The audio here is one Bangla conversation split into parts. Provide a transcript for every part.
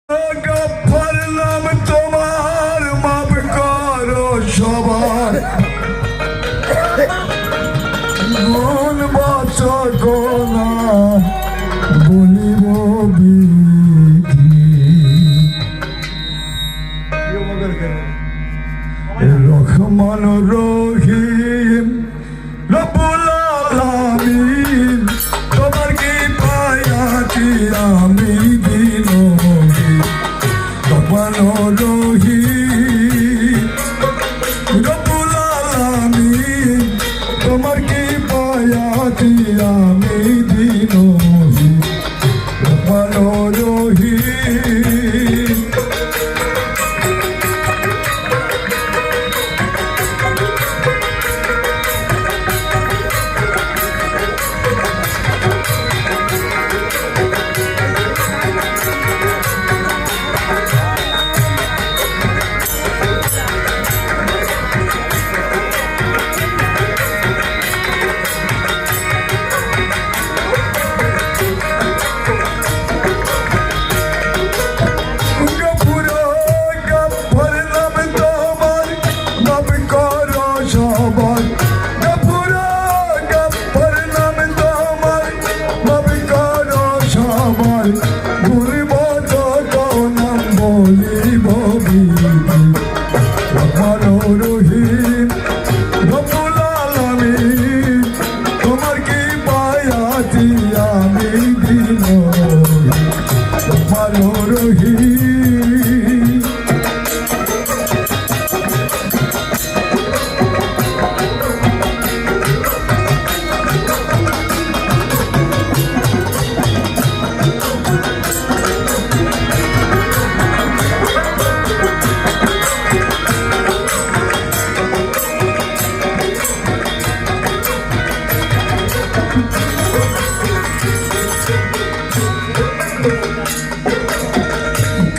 গফফার নাম তোমার, মাফ করো সবার গুণ বাচক না বলিব বিধি। রহমান রহিম রব্বুল আলামিন, তোমার কি পায়াতি আমি দিন রহমান রহিম রব্বুল আলামিন, তোমার কি পায়াতি আমি দিন রহমান রহিম।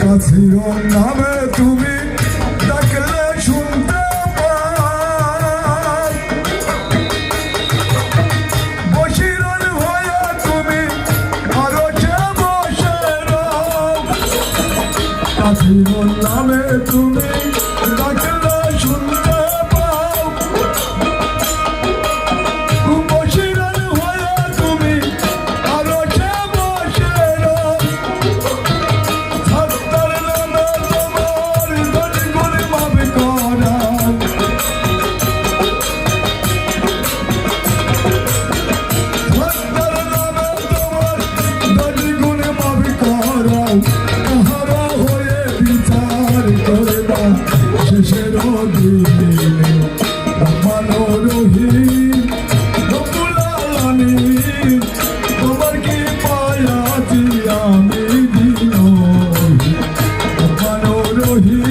কাছির নামে তুমি ডাকলে শুনতে পাই, বশিরন হয়ে তুমি আরো বসে রও। কাছির নামে তুমি ডাকলে শুনতে পাও, বশিরন হয়ে তুমি আরো বসে রও। শেষের দিনে রহমান রহিম রব্বুল আলামিন, তোমার কি পায়াতি আমি দিন রহমান রহিম।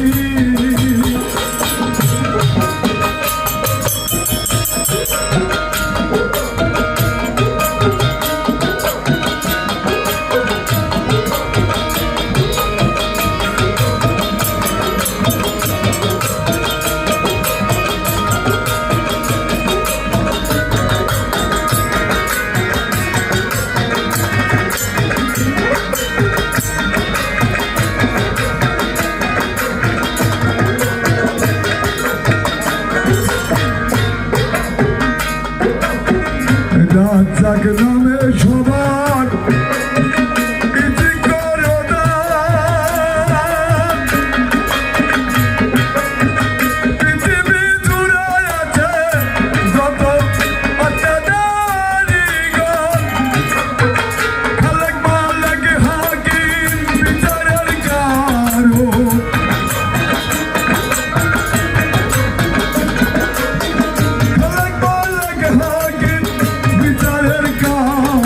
রাজ্জাক নামে সবার ইতি করো দান, পৃথিবী জুড়ে আছে যত অত্যাচারীগণ, খালেক মালেক হাকিম বিচারের কারো। খালেক মালেক হাকিম বিচারের কারো,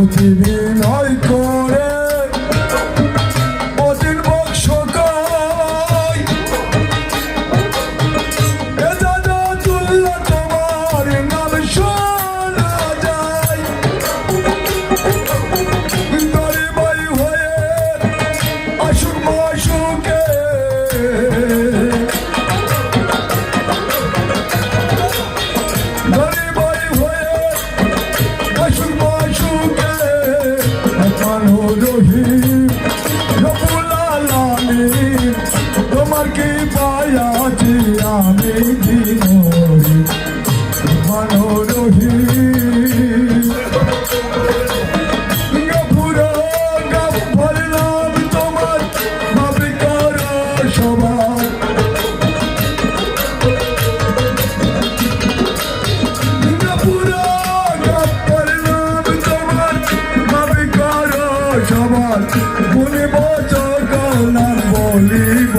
অতি বিনয় করে অদিন বক্স কয় এ দাদা তুল্লা তোমার নাম শোনা যায় দরে বাই হয়ে আসুক মাসুকে দরে বাই হয়ে আসুক মাসুকে এখনো রহিম রব্বুল আলামিন তোমার কি পায়াছি আমি দিনরি এখনো রহিম গফুরা গফর নাম তোমার মাফি করো সবার গফুরা গফর নাম তোমার মাফি করো সবার বলিব সকল বলিব